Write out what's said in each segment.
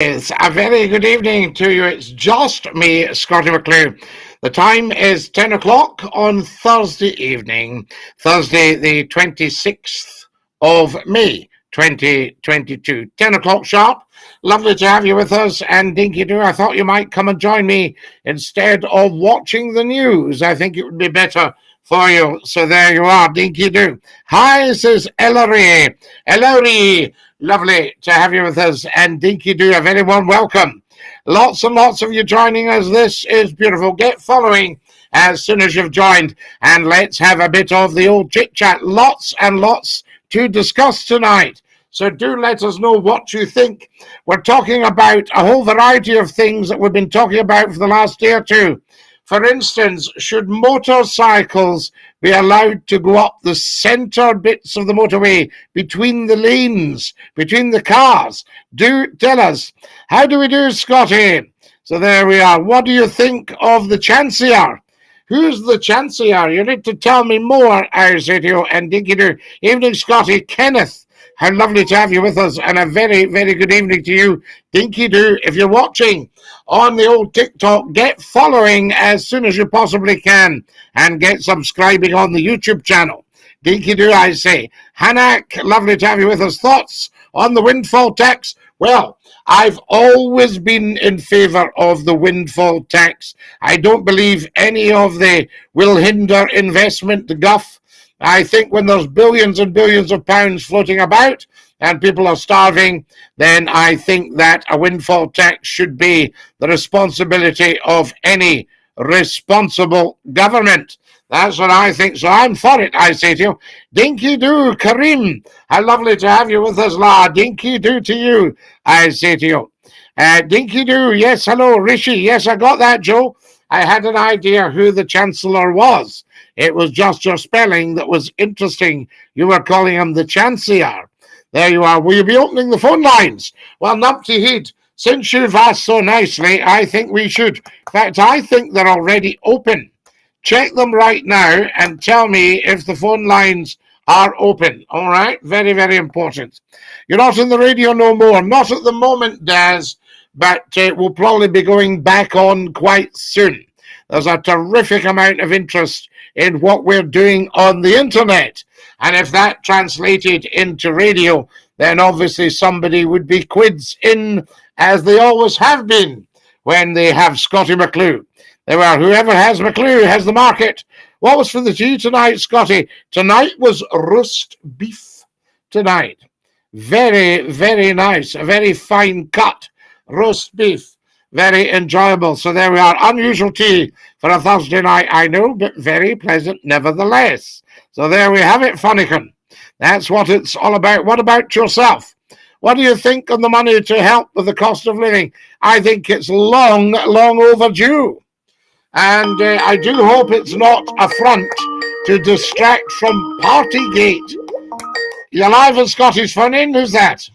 It's a very good evening to you. It's just me, Scottie McCLUE. The time is 10 o'clock on Thursday evening, Thursday the 26th of May, 2022. 10 o'clock sharp. Lovely to have you with us. And Dinky Doo, I thought you might come and join me instead of watching the news. I think it would be better for you. So there you are, Dinky Doo. Hi, this is Ellery. Ellery. Lovely to have you with us, and Dinky Doo, a very warm welcome. Lots and lots of you joining us. This is beautiful. Get following as soon as you've joined, and let's have a bit of the old chit chat. Lots and lots to discuss tonight. So do let us know what you think. We're talking about a whole variety of things that we've been talking about for the last day or two. For instance, should motorcycles be allowed to go up the centre bits of the motorway between the lanes, between the cars? Do tell us. How do we do, Scottie? So there we are. What do you think of the Chancellor? Who's the Chancellor? You need to tell me more, I say to you, and Dinky Doo. Evening, Scottie. Kenneth. How lovely to have you with us, and a very, very good evening to you, Dinky Doo. If you're watching on the old TikTok, get following as soon as you possibly can, and get subscribing on the YouTube channel. Dinky Doo, I say. Hanak, lovely to have you with us. Thoughts on the windfall tax? Well, I've always been in favour of the windfall tax. I don't believe any of the will hinder investment guff. I think when there's billions and billions of pounds floating about and people are starving, then I think that a windfall tax should be the responsibility of any responsible government. That's what I think. So I'm for it, I say to you. Dinky Doo, Kareem, how lovely to have you with us, La. Dinky Doo to you, I say to you. Dinky Doo, yes, hello, Rishi. Yes, I got that, Joe. I had an idea who the Chancellor was. It was just your spelling that was interesting. You were calling him the Chancellor. There you are. Will you be opening the phone lines? Well, Numpty Heed, since you've asked so nicely, I think we should. In fact, I think they're already open. Check them right now and tell me if the phone lines are open. All right? Very, very important. You're not in the radio no more. Not at the moment, Daz, but we'll probably be going back on quite soon. There's a terrific amount of interest in what we're doing on the internet. And if that translated into radio, then obviously somebody would be quids in, as they always have been when they have Scottie McCLUE. They were, whoever has McCLUE has the market. What was for the tea tonight, Scottie? Tonight was roast beef tonight. Very, very nice. A very fine cut roast beef. Very enjoyable. So there we are. Unusual tea for a Thursday night, I know, but very pleasant nevertheless. So there we have it, Funnican. That's what it's all about. What about yourself? What do you think on the money to help with the cost of living? I think it's long, long overdue. And I do hope it's not a front to distract from Partygate. You're live on Scotty's phone in. Who's that?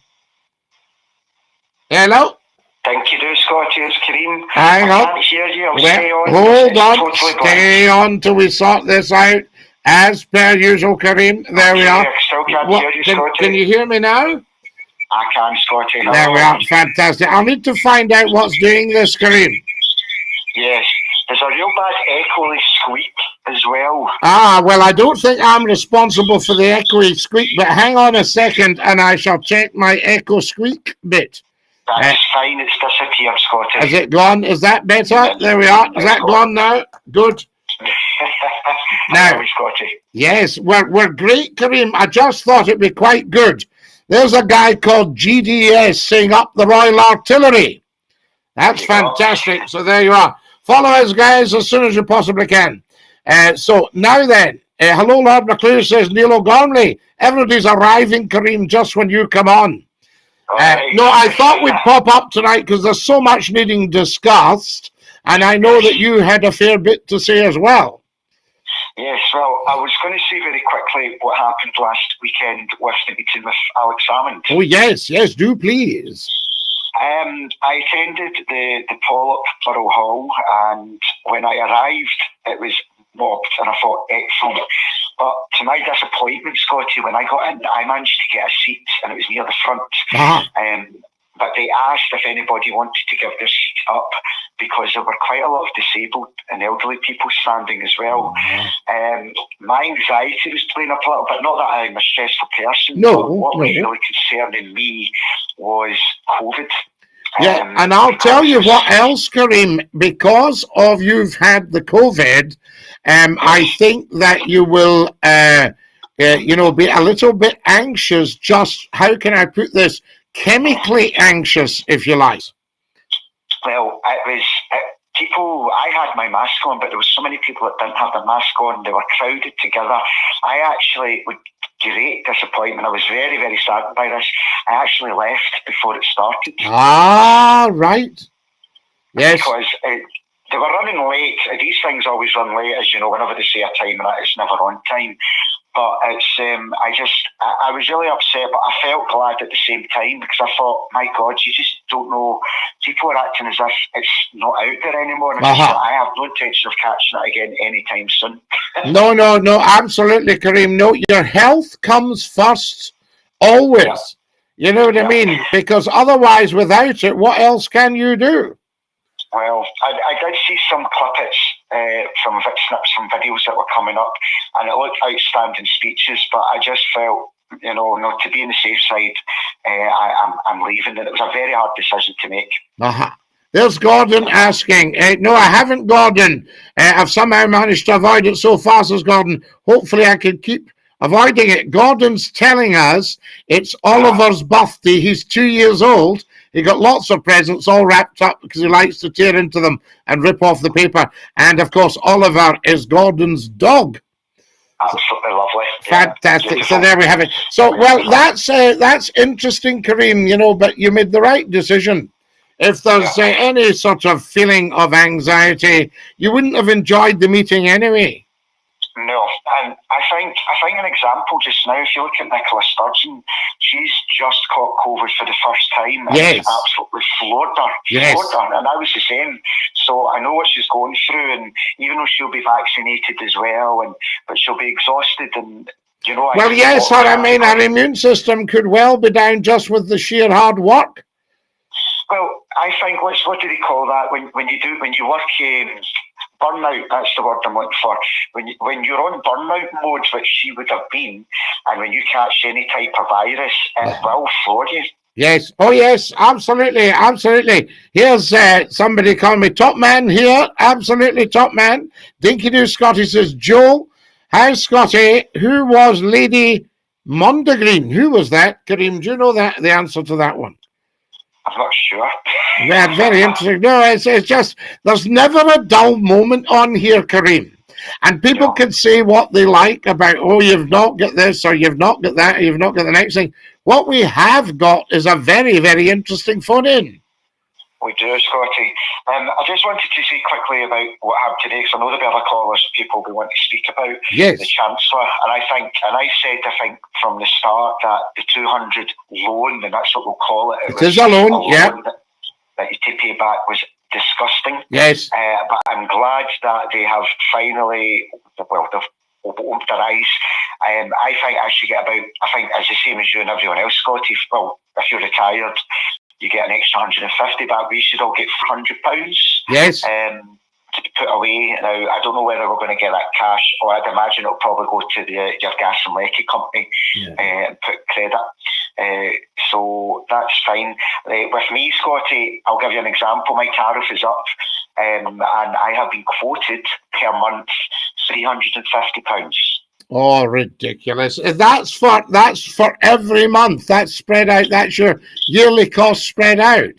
Hello? Thank you, Scottie. It's Kareem. Hang on. I can't hear you. I'll stay on. Hold on. Totally Stay on till we sort this out. As per usual, Kareem. There we are. I still can't hear you, Scottie. Can you hear me now? I can, Scottie. Hello. There we are. Fantastic. I'll need to find out what's doing this, Kareem. Yes. There's a real bad echoey squeak as well. Well, I don't think I'm responsible for the echoey squeak, but hang on a second and I shall check my echo squeak bit. That's fine. It's disappeared, Scottie. Has it gone? Is that better? There we are. Is that gone now? Good. Now, Scottie. Yes, we're great, Kareem. I just thought it'd be quite good. There's a guy called GDS saying up the Royal Artillery. That's fantastic. So there you are. Follow us, guys, as soon as you possibly can. So now then, hello, Lord McCLUE, says Neil O'Gormley. Everybody's arriving, Kareem, just when you come on. No, I thought we'd pop up tonight because there's so much needing discussed, and I know that you had a fair bit to say as well. Yes, well, I was going to say very quickly what happened last weekend with the meeting with Alex Salmond. Oh, yes, do please. I attended the Pollock Borough Hall, and when I arrived, it was mobbed, and I thought, excellent. But to my disappointment, Scottie, when I got in, I managed to get a seat, and it was near the front. but they asked if anybody wanted to give their seat up because there were quite a lot of disabled and elderly people standing as well. My anxiety was playing up a little bit. Not that I'm a stressful person. No, what was really concerning me was COVID. Yeah, and I'll tell you what else, Kareem, because of you've had the COVID, I think that you will, be a little bit anxious. Just how can I put this? Chemically anxious, if you like. Well, it was people. I had my mask on, but there was so many people that didn't have their mask on. They were crowded together. I actually, with great disappointment, I was very, very saddened by this. I actually left before it started. Ah, right. Yes. Because they were running late. These things always run late, as you know. Whenever they say a time, it's never on time. But it's, I was really upset, but I felt glad at the same time because I thought, my God, you just don't know. People are acting as if it's not out there anymore. And I just thought, I have no intention of catching it again anytime soon. No, absolutely, Kareem. No, your health comes first, always. Yeah. You know what I mean? Because otherwise, without it, what else can you do? Well, I did see some clippets from snips from videos that were coming up, and it looked outstanding speeches, but I just felt, to be on the safe side, I'm leaving, and it was a very hard decision to make. There's Gordon asking. No, I haven't, Gordon. I've somehow managed to avoid it so far, says Gordon. Hopefully I can keep avoiding it. Gordon's telling us it's Oliver's birthday. He's 2 years old. He got lots of presents all wrapped up because he likes to tear into them and rip off the paper. And, of course, Oliver is Gordon's dog. Absolutely lovely. Fantastic. Yeah, so there we have it. So, well, that's interesting, Kareem, but you made the right decision. If there's any sort of feeling of anxiety, you wouldn't have enjoyed the meeting anyway. No, and I think an example just now, if you look at Nicola Sturgeon, she's just caught COVID for the first time. And it's absolutely floored her. And I was the same. So I know what she's going through, and even though she'll be vaccinated as well, but she'll be exhausted and our immune system could well be down just with the sheer hard work. Well, I think what do they call that when you work burnout? That's the word I'm looking for. When you're on burnout mode, which she would have been, and when you catch any type of virus, it will floor you. Yes. Oh, yes. Absolutely. Here's somebody calling me top man here. Absolutely top man. Dinky Doo Scottie says, Joe, hi Scottie. Who was Lady Mondegreen? Who was that? Kareem, do you know the answer to that one? I'm not sure. Yeah, very interesting. No, it's just, there's never a dull moment on here, Kareem. And people can say what they like about, you've not got this, or you've not got that, or you've not got the next thing. What we have got is a very, very interesting phone-in. We do, Scottie. I just wanted to say quickly about what happened today, because I know there'll be other callers, people we want to speak about. Yes. The Chancellor. And I said from the start that the 200 loan, and that's what we'll call it. It is a loan, that you to pay back was disgusting. Yes. But I'm glad that they have finally, they've opened their eyes. I think I should get I think it's the same as you and everyone else, Scottie. Well, if you're retired, you get an extra 150 back. We should all get £400. Yes. To put away. Now, I don't know whether we're going to get that cash, or I'd imagine it'll probably go to your gas and lecky company and put credit. So that's fine. With me, Scottie, I'll give you an example. My tariff is up, and I have been quoted per month £350. Oh, ridiculous! That's for every month. That's spread out. That's your yearly cost spread out.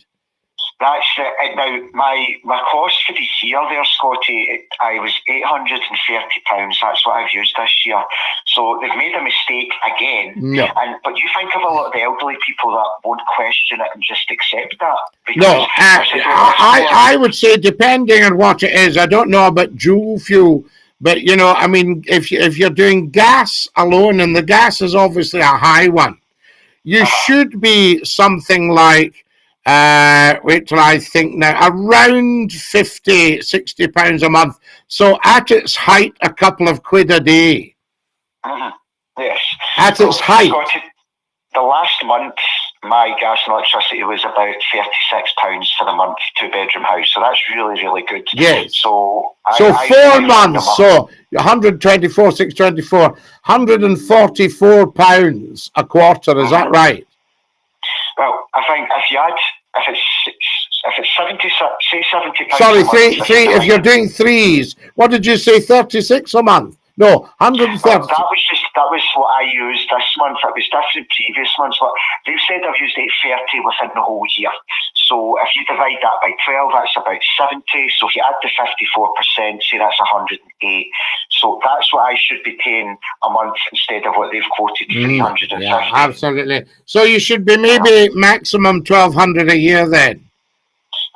That's now my cost for the year there, Scottie. I was £830. That's what I've used this year. So they've made a mistake again. No. But you think of a lot of the elderly people that won't question it and just accept that. No, I would say depending on what it is. I don't know about dual fuel. But, I mean, if you're doing gas alone, and the gas is obviously a high one, you should be something like, wait till I think now, around £50, £60 a month. So at its height, a couple of quid a day. Yes. At its height. The last month, my gas and electricity was about £36 for the month, 2-bedroom house. So that's really, really good. Yes. So 4 months. So 124, 624, £144 a quarter. Is that right? Well, I think if it's 70, say £70. Sorry, three. If you're doing threes, what did you say? 36 a month? No, 130. Well, that was what I used this month. It was different previous months. But they've said I've used 830 within the whole year. So if you divide that by 12, that's about 70. So if you add the 54%, say that's 108. So that's what I should be paying a month instead of what they've quoted, 350. Yeah, absolutely. So you should be maybe maximum 1,200 a year then.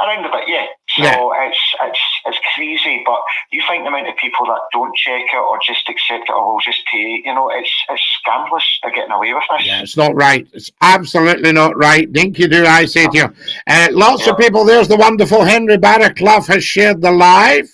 Around about, yeah. So it's crazy, but you find the amount of people that don't check it or just accept it or will just pay, it's scandalous they're getting away with this. Yeah, it's not right. It's absolutely not right. Dinky do, I say to you. Lots of people, there's the wonderful Henry Barraclough has shared the live.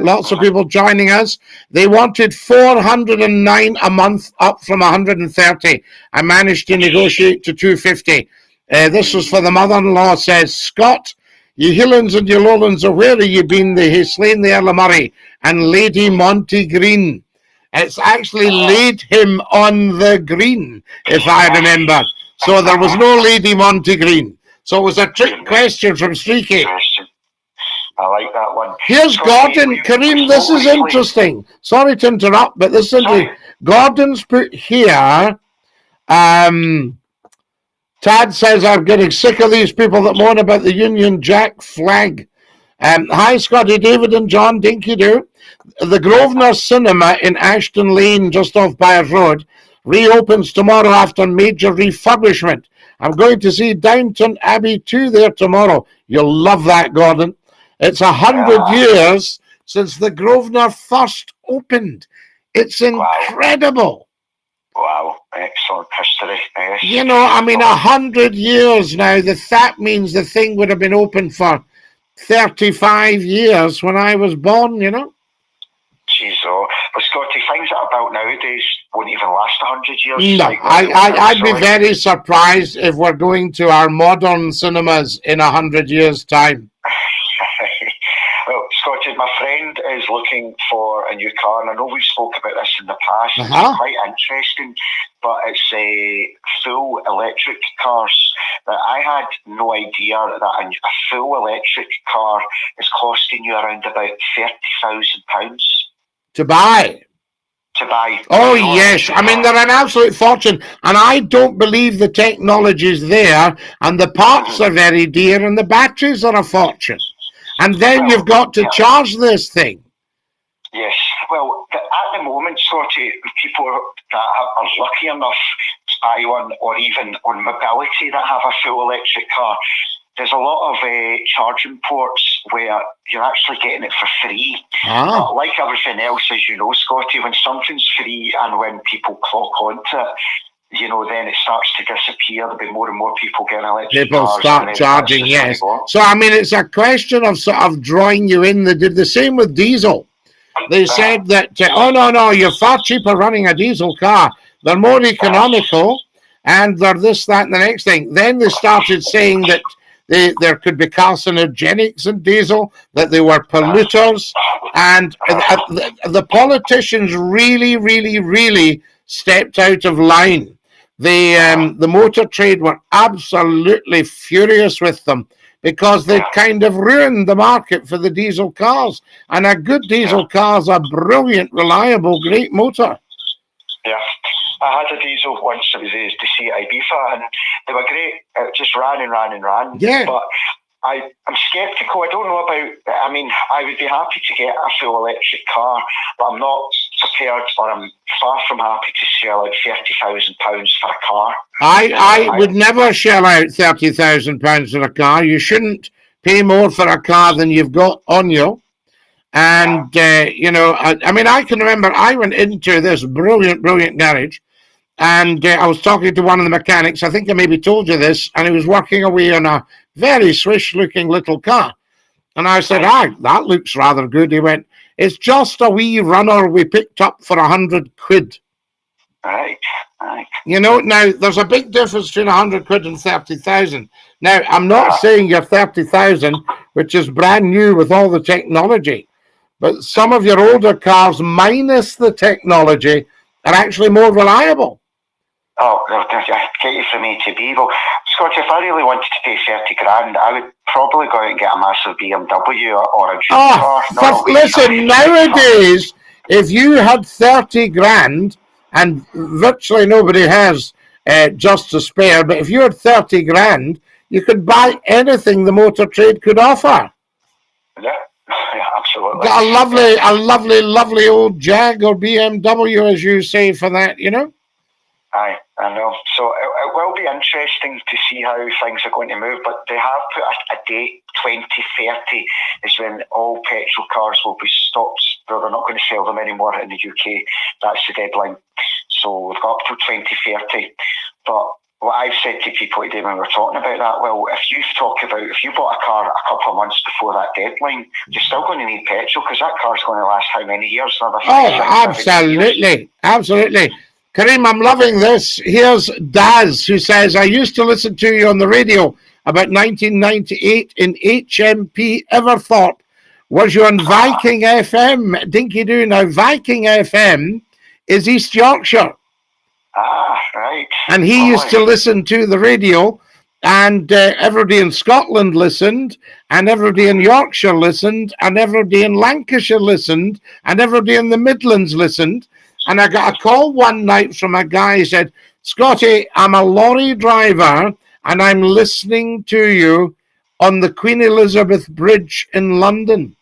Lots of people joining us. They wanted 409 a month, up from 130. I managed to negotiate to 250. This was for the mother-in-law, says, Scott, ye Hillans and ye Lowlands, where have you been? They have slain the Earl of Murray and Lady Monty Green. It's actually laid him on the green, if I remember. So there was no Lady Monty Green. So it was a trick question from Streaky. I like that one. Here's Gordon. Kareem, this is interesting. Sorry to interrupt, but this is interesting. Gordon's put here, Tad says, I'm getting sick of these people that moan about the Union Jack flag. Hi, Scotty, David and John, dinky do. The Grosvenor Cinema in Ashton Lane, just off Byres Road, reopens tomorrow after major refurbishment. I'm going to see Downton Abbey 2 there tomorrow. You'll love that, Gordon. It's 100 years since the Grosvenor first opened. It's incredible. Wow, excellent history. Yes. 100 years now. That means the thing would have been open for 35 years when I was born, Jeez, but Scotty, things that are built nowadays won't even last 100 years. No, I'd be very surprised if we're going to our modern cinemas in 100 years' time. Well, Scotty, my friend is looking for a new car, and I know we've spoke about this in the past. It's quite interesting, but it's full electric cars. That I had no idea that a full electric car is costing you around about £30,000 to buy. Oh, yes. They're an absolute fortune. And I don't believe the technology's there, and the parts are very dear, and the batteries are a fortune. And then you've got to charge this thing. Yes. Well, at the moment, Scotty, people that are lucky enough to buy one, or even on mobility that have a full electric car, there's a lot of charging ports where you're actually getting it for free. But like everything else, as you know, Scotty, when something's free and when people clock onto it, then it starts to disappear. There'll be more and more people getting electric cars. People start charging, yes. So, it's a question of sort of drawing you in. They did the same with diesel. They said that, no, you're far cheaper running a diesel car. They're more economical, and they're this, that, and the next thing. Then they started saying that there could be carcinogenics in diesel, that they were polluters, and the politicians really, really, really stepped out of line. The motor trade were absolutely furious with them because they'd kind of ruined the market for the diesel cars. And a good diesel car is a brilliant, reliable, great motor. Yeah. I had a diesel once. It was the Seat Ibiza, and they were great. It just ran and ran and ran. Yeah. But I'm sceptical. I don't know about. I would be happy to get a full electric car, but I'm not prepared, or I'm far from happy to shell out £30,000 for a car. I would never shell out £30,000 for a car. You shouldn't pay more for a car than you've got on you. And I can remember I went into this brilliant garage. And I was talking to one of the mechanics. I think I maybe told you this. And he was working away on a very swish-looking little car. And I said, that looks rather good. He went, it's just a wee runner we picked up for £100. Right. Aye. You know, now there's a big difference between 100 quid and 30,000. Now, I'm not saying your 30,000, which is brand new with all the technology, but some of your older cars, minus the technology, are actually more reliable. Oh, get you from A to B. Well, Scottie, if I really wanted to pay 30 grand, I would probably go out and get a massive BMW or a Jeep car. Listen, nowadays, if you had 30 grand, and virtually nobody has just to spare, but if you had 30 grand, you could buy anything the motor trade could offer. Yeah, absolutely. Got a lovely old Jag or BMW, as you say, for that, you know? Aye, I know. So it will be interesting to see how things are going to move, but they have put a date, 2030, is when all petrol cars will be stopped. They're not going to sell them anymore in the UK. That's the deadline. So we've got up to 2030. But what I've said to people today when we're talking about that, well, if you bought a car a couple of months before that deadline, you're still going to need petrol because that car's going to last how many years? Another 5, 6, absolutely. Kareem, I'm loving this. Here's Daz, who says, I used to listen to you on the radio about 1998 in HMP Everthorpe. Was you on Viking FM? Dinky do. Now, Viking FM is East Yorkshire. Ah, right. And he used to listen to the radio, and everybody in Scotland listened, and everybody in Yorkshire listened, and everybody in Lancashire listened, and everybody in the Midlands listened. And I got a call one night from a guy who said, Scottie, I'm a lorry driver and I'm listening to you on the Queen Elizabeth Bridge in London.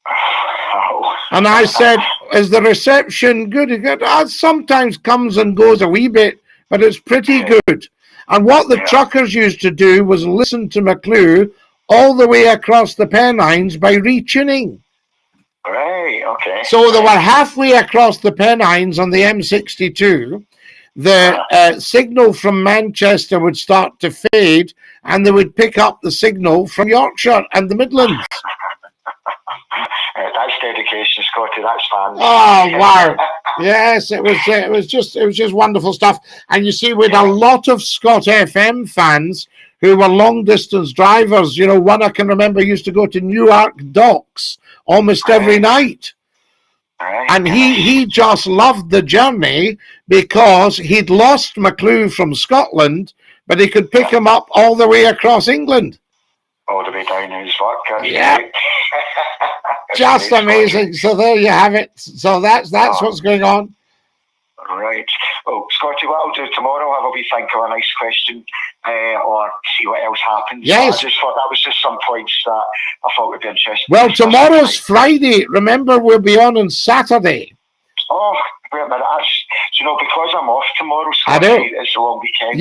Oh. And I said, is the reception good? He said, sometimes comes and goes a wee bit, but it's pretty good. And what the truckers used to do was listen to McCLUE all the way across the Pennines by retuning. Right, okay. So they were halfway across the Pennines on the M62. The signal from Manchester would start to fade, and they would pick up the signal from Yorkshire and the Midlands. That's dedication, Scottie. That's fun. Oh wow! Yes, it was just wonderful stuff. And you see, with a lot of Scott FM fans who were long distance drivers. You know, one I can remember used to go to Newark Docks almost every night. And he just loved the journey because he'd lost McCLUE from Scotland, but he could pick him up all the way across England. All the way down his work. Yeah. Just amazing. So there you have it. So that's what's going on. Right. Well, Scottie, what I'll do tomorrow, I'll have a wee think of a nice question or see what else happens. Yes. I just thought that was just some points that I thought would be interesting. Well, tomorrow's Friday. Remember, we'll be on Saturday. Oh, wait a minute. Because I'm off tomorrow, Scottie, I know. it's a long weekend.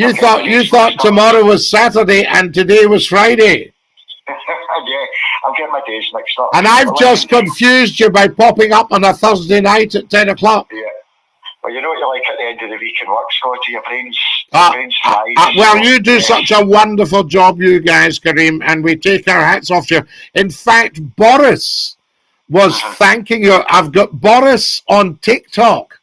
You thought tomorrow was Saturday and today was Friday. Yeah, I'm getting my days mixed up. And I've just confused you by popping up on a Thursday night at 10 o'clock. Yeah. Well, you know what you're like at the end of the week in work, Scottie. Your brain's fried. Well, you do such a wonderful job, you guys, Kareem, and we take our hats off to you. In fact, Boris was thanking you. I've got Boris on TikTok,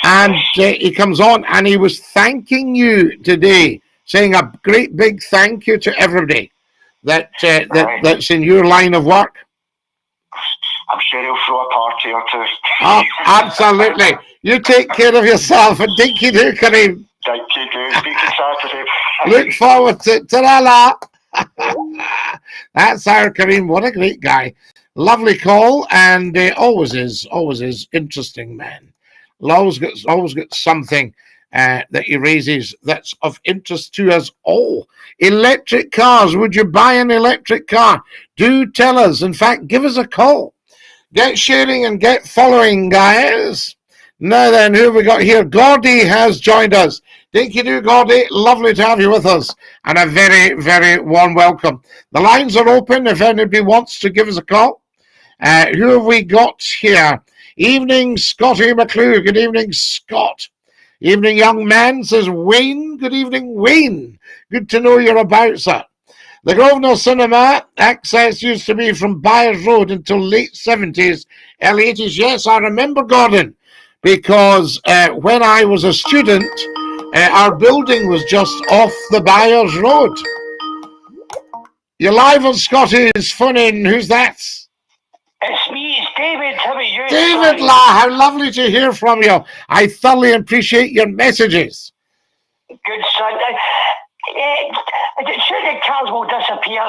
and he comes on, and he was thanking you today, saying a great big thank you to everybody that's in your line of work. I'm sure he'll throw a party or two. Oh, absolutely. You take care of yourself, and dinky do, Kareem. Thank you, dude. Speak to Saturday. Look forward to it. Ta-da! That's our Kareem. What a great guy. Lovely call, and always is interesting, man. Always got something that he raises that's of interest to us all. Electric cars. Would you buy an electric car? Do tell us. In fact, give us a call. Get sharing and get following, guys. Now then, who have we got here? Gordy has joined us. Thank you, do, Gordy. Lovely to have you with us. And a very, very warm welcome. The lines are open if anybody wants to give us a call. Who have we got here? Evening, Scottie McCLUE. Good evening, Scott. Evening, young man, says Wayne. Good evening, Wayne. Good to know you're about, sir. The Grosvenor Cinema access used to be from Byers Road until late 70s, early 80s. Yes, I remember, Gordon. because when I was a student, our building was just off the Byers Road. You're live on Scotty's phone in. Who's that? It's me, it's David. How are you? David, La, how lovely to hear from you. I thoroughly appreciate your messages. Good, son. Sure, the cars will disappear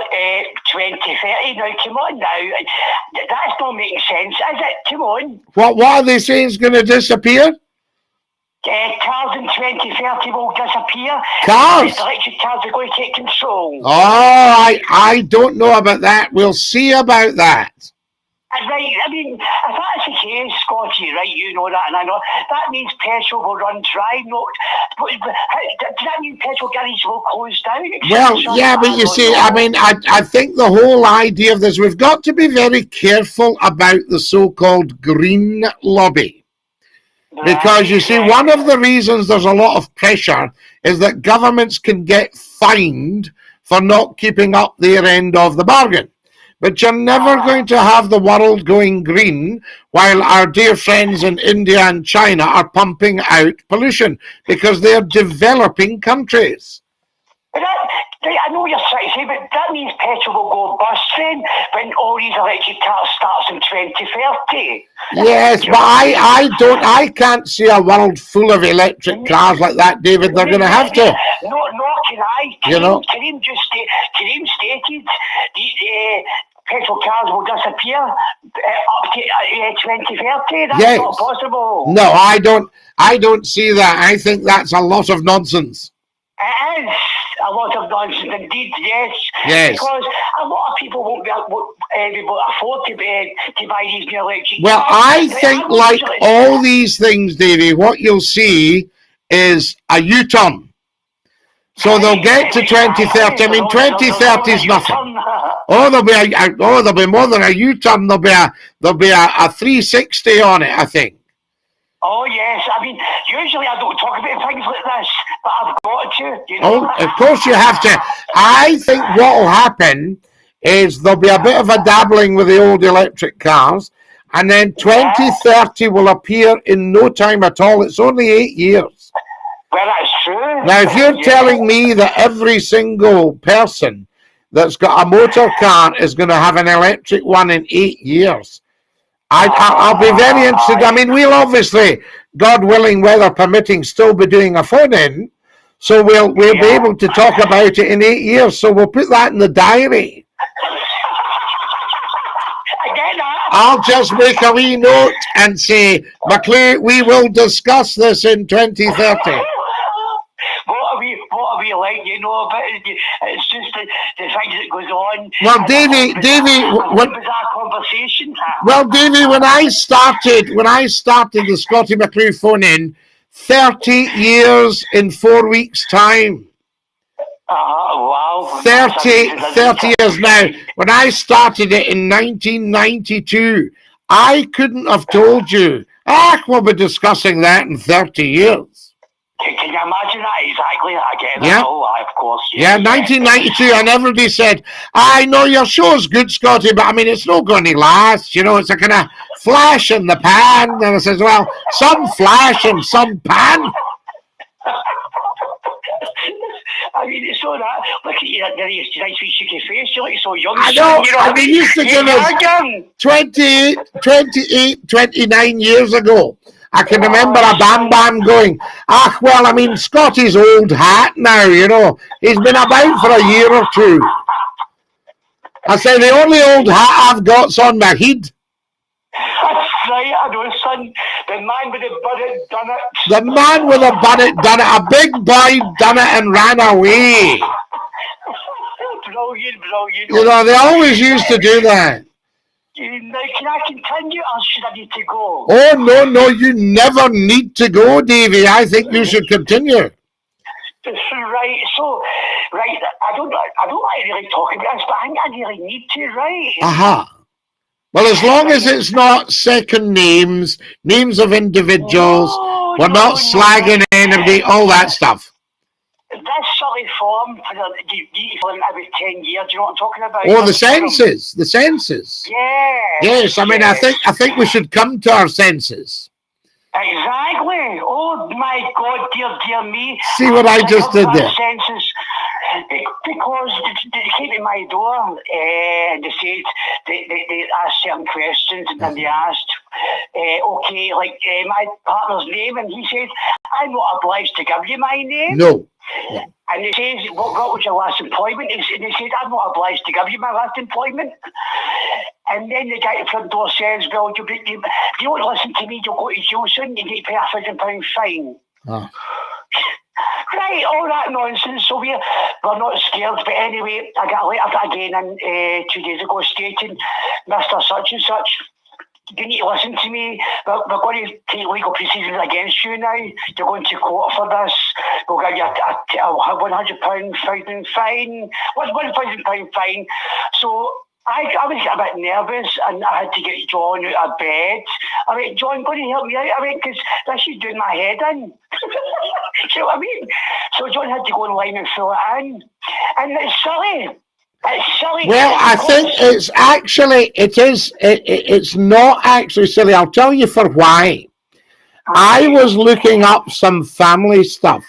2030. Now, come on now. That's not making sense, is it? Come on. What are they saying is going to disappear? Cars in 2030 will disappear. Cars? Electric cars are going to take control. Oh, I don't know about that. We'll see about that. Right, I mean, if that's the case, Scotty, right, you know that, and I know, that means petrol will run dry. No, does that mean petrol garages will close down? Well, yeah, but you see, I mean, I think the whole idea of this, we've got to be very careful about the so-called green lobby. Because you see, one of the reasons there's a lot of pressure is that governments can get fined for not keeping up their end of the bargain. But you're never going to have the world going green while our dear friends in India and China are pumping out pollution because they're developing countries. I know you're trying to say, but that means petrol will go bust then when all these electric cars starts in 2030. Yes, but I can't see a world full of electric cars like that, David. They're going to have to. No, can I? Kareem stated the petrol cars will disappear up to 2030. That's not possible. No, I don't see that. I think that's a lot of nonsense. It is a lot of nonsense indeed, yes. Yes. Because a lot of people won't be able to afford to buy these new electric cars. Well, I think like all these things, Davey, what you'll see is a U-turn. So they'll get to 2030. I mean, 2030 is nothing. There'll be more than a U-turn. There'll be a 360 on it, I think. Oh yes, I mean, usually I don't talk about things like this, but I've got to. You know? Oh, of course you have to. I think what will happen is there'll be a bit of a dabbling with the old electric cars, and then 2030 will appear in no time at all. It's only 8 years. Well, that's true. Now, if you're telling me that every single person that's got a motor car is going to have an electric one in 8 years, I'll be very interested. I mean, we'll obviously, God willing, weather permitting, still be doing a phone-in, so we'll be able to talk about it in 8 years. So we'll put that in the diary. I'll just make a wee note and say, McCLUE, we will discuss this in 2030. What are we like, you know, but it's just the things that goes on. Well, Davey, conversation. Well, Davey, when I started the Scottie McCLUE phone in, 30 years in 4 weeks' time. Wow. 30 years now. When I started it in 1992, I couldn't have told you, we'll be discussing that in 30 years. Can you imagine that? Exactly. I get that. Yeah. Oh, of course. Yeah, 1992, and everybody said, I know your show's good, Scotty, but I mean, it's not going to last. You know, it's a kind of flash in the pan. And I says, well, some flash and some pan. I mean, it's so that. Look at you, nice wee shaky face. You look so young. I know. You know I mean, you used to give us 28, 29 years ago. I can remember a Bam going, well, I mean, Scotty's old hat now, you know. He's been about for a year or two. I say, the only old hat I've got's on my head. That's right, I know, son. The man with the budget done it. The man with the budget done it. A big boy done it and ran away. Brilliant. You know, they always used to do that. Now, can I continue or should I need to go? Oh, no, you never need to go, Davey. I think you should continue. Right, so, I don't like really talking about this, but I think I really need to, right? Aha. Well, as long as it's not second names of individuals, we're not slagging anybody, all that stuff. This silly form for every 10 years, do you know what I'm talking about? Oh, the census. Yeah. Yes, I mean, I think we should come to our senses. Exactly. Oh my God, dear me. See what I just did there? Senses. Because they came to my door and they said they asked certain questions and then they asked, okay, like my partner's name, and he said, I'm not obliged to give you my name. No. And he says, what was your last employment? And they said, I'm not obliged to give you my last employment. And then the guy at the front door says, well, if you don't listen to me, you'll go to jail soon, you need to pay £1,000 fine. Oh. Right, all that nonsense. So we're not scared. But anyway, I got a letter again in 2 days ago stating, Mr. Such and Such, you need to listen to me. We're going to take legal proceedings against you now. You're going to court for this. We'll give you a £100 fine. What's £1,000 fine? So I was a bit nervous and I had to get John out of bed. I went, John, going to help me out? I went, because this is doing my head in. See what I mean? So John had to go online and fill it in. And it's silly. It's silly. Well, I think it's not actually silly. I'll tell you for why. I was looking up some family stuff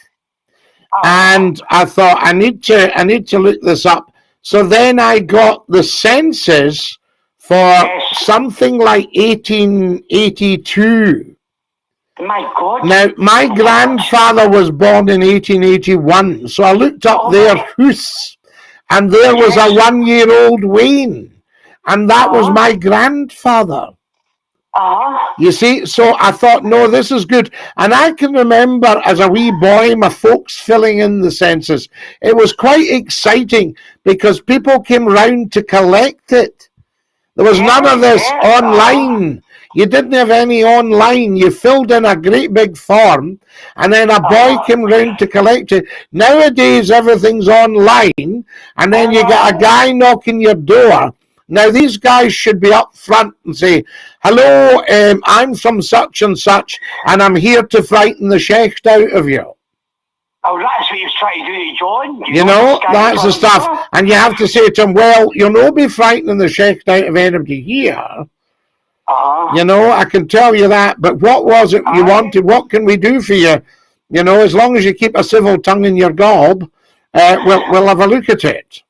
and I thought I need to look this up. So then I got the census for something like 1882. My God. Now, my grandfather was born in 1881, so I looked up their house, and there was a 1-year-old Wayne, and that was my grandfather. You see, so I thought, no, this is good. And I can remember as a wee boy, my folks filling in the census. It was quite exciting because people came round to collect it. There was none of this online. You didn't have any online. You filled in a great big form, and then a boy came round to collect it. Nowadays, everything's online, and then you get a guy knocking your door. Now, these guys should be up front and say, hello, I'm from such and such, and I'm here to frighten the shecht out of you. Oh, that's what he was trying to do to John. You know, that's the stuff. And you have to say to him, well, you'll not be frightening the shecht out of anybody here. You know, I can tell you that, but what was it you wanted? What can we do for you? You know, as long as you keep a civil tongue in your gob, we'll have a look at it.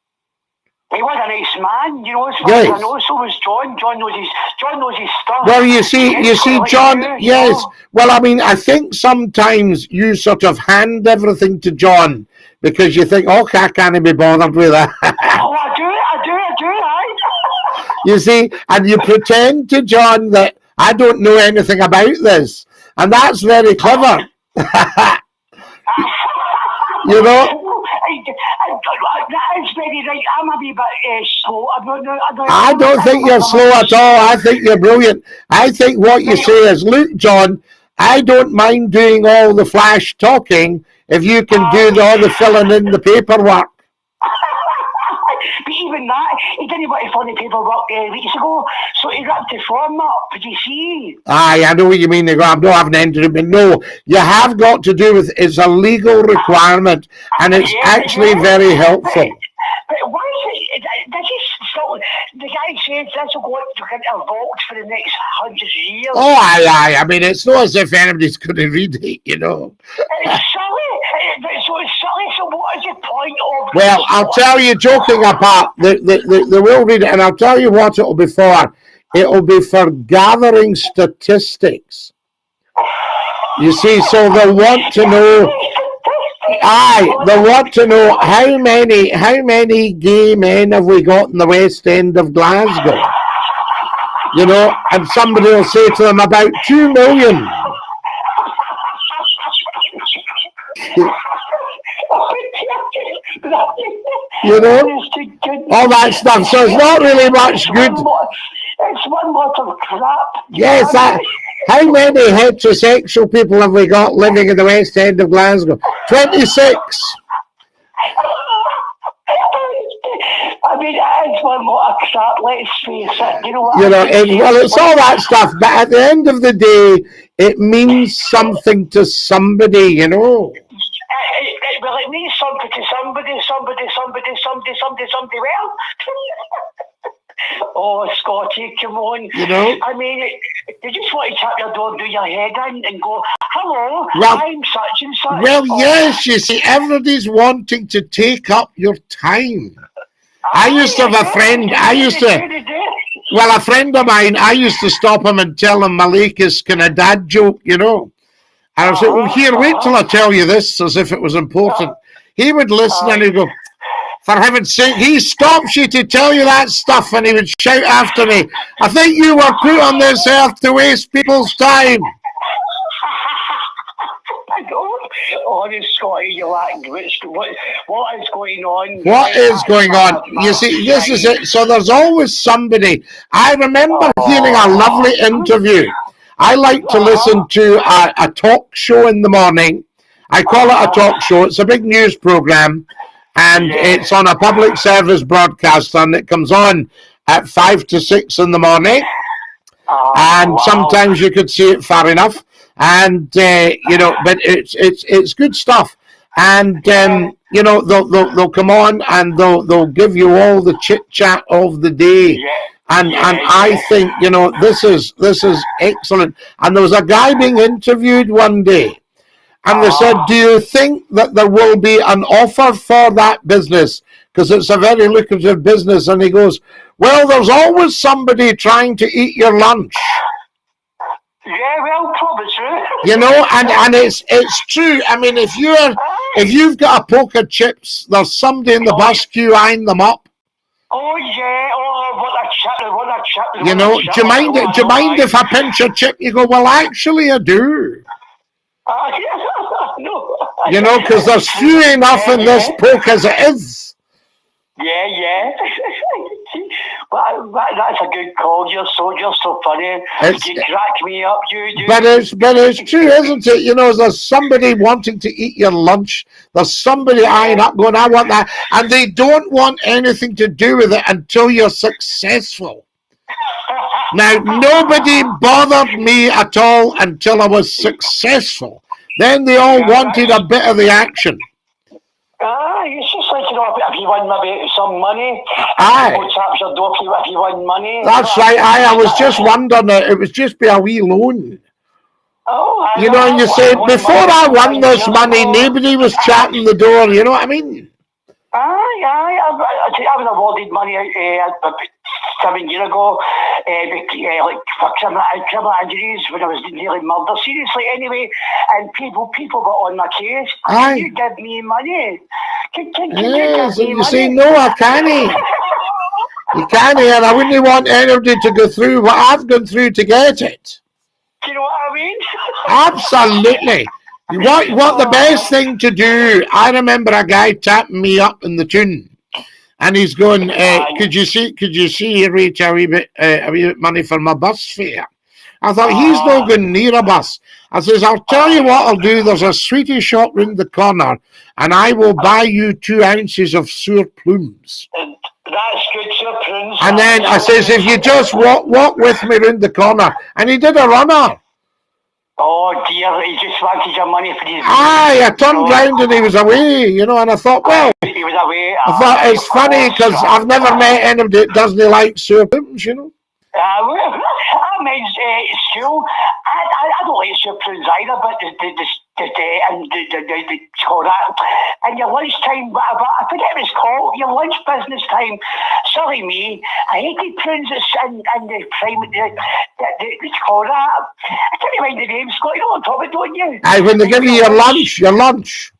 He was a nice man, you know, as far as I know, so was John. John knows his stuff. Well, you see, John, yes. Well, I mean, I think sometimes you sort of hand everything to John because you think, okay, I can't be bothered with that. Oh, I do, You see, and you pretend to John that I don't know anything about this. And that's very clever. You know? That is very right. I'm a wee bit slow. I don't think you're slow at all. I think you're brilliant. I think what you say is, look, John, I don't mind doing all the flash talking if you can do all the filling in the paperwork. But even that, he didn't want to fill the paperwork weeks ago, so he wrapped the form up, did you see? Aye, I know what you mean. I'm not having entered it, but no, you have got to do with, it's a legal requirement, and it's actually very helpful. But why is it, this is still, the guy says this will go to get a vault for the next hundreds of years. Oh, aye, I mean, it's not as if anybody's going to read it, you know. It's silly. So it's silly, so what is the point of... Well, I'll tell you, joking apart, they will read it, and I'll tell you what it'll be for. It'll be for gathering statistics. You see, so they'll want to know... Aye, they want to know how many gay men have we got in the West End of Glasgow? You know, and somebody will say to them about 2 million. You know, all that stuff. So it's not really much good. It's one lot of crap. Yes, how many heterosexual people have we got living in the West End of Glasgow? 26. I mean, it's one lot of crap, let's face it. You know what? Well, it's all that stuff, but at the end of the day, it means something to somebody, you know. Well, it means something to somebody. Well, oh, Scottie, come on. You know? I mean, They just want to tap your door, do your head in, and go, "Hello, Well, I'm such and such." Well, yes, you see, everybody's wanting to take up your time. I used to have a friend. Well, a friend of mine, I used to stop him and tell him Malika's kind of dad joke, you know. And I would say, well, here, wait till I tell you this, as if it was important. He would listen and he'd go, for heaven's sake, he stops you to tell you that stuff, and he would shout after me, I think you were put on this earth to waste people's time. Oh, Scottie, you're like, what is going on? What is going on? You see, this is it. So there's always somebody. I remember hearing a lovely interview. I like to listen to a talk show in the morning. I call it a talk show. It's a big news program, and it's on a public service broadcaster, and it comes on at 5 to 6 in the morning. And sometimes you could see it far enough. And you know, but it's good stuff. And you know, they'll come on and they'll give you all the chit chat of the day. And I think, you know, this is excellent. And there was a guy being interviewed one day, and they said, "Do you think that there will be an offer for that business? Because it's a very lucrative business." And he goes, "Well, there's always somebody trying to eat your lunch." Yeah, well, probably true. You know, and it's true. I mean, if you've got a poke of chips, there's somebody in the bus queue eyeing them up. Oh yeah, what a chip. You know, do you mind if I pinch a chip? You go, well, actually, I do. No. You know, because there's few enough in this poke as it is. Yeah. That's a good call. You're so funny. You crack me up, you do. But it's true, isn't it? You know, there's somebody wanting to eat your lunch. There's somebody eyeing up going, I want that. And they don't want anything to do with it until you're successful. Now, nobody bothered me at all until I was successful. Then they all wanted a bit of the action. It's just like, you know, if you win maybe some money, people tap your door if you win money. That's right. I was just wondering, it would just be a wee loan. You know, and you say, before I won this money, nobody was tapping the door, you know what I mean? I was awarded money 7 years ago, like for criminal injuries when I was nearly murdered. Seriously, anyway, and people got on my case. Can you give me money? Can you give me money? Say, no, I can't. You can't, and I wouldn't want anybody to go through what I've gone through to get it. Do you know what I mean? Absolutely. What the best thing to do? I remember a guy tapping me up in the tune, and he's going, "Could you see, reach a wee bit money for my bus fare?" I thought, he's not going near a bus. I says, "I'll tell you what I'll do. There's a sweetie shop round the corner, and I will buy you 2 ounces of sour plums." That's good, sour plums. And then I says, "If you just walk with me round the corner," and he did a runner. Oh dear, he just wanted your money for his... I turned round and he was away, you know, and I thought, well... He was away. I thought, it's funny, because I've never met anybody that doesn't like sour plums, you know. I mean, school, I don't like sour plums either, but the call that. And your lunchtime, I forget what it's called, your lunch business time, silly me, I hated prunes and the prime, it's called that. I can't remember the name, Scott, you know what I'm talking about, don't you? When they give you your lunch. Your lunch,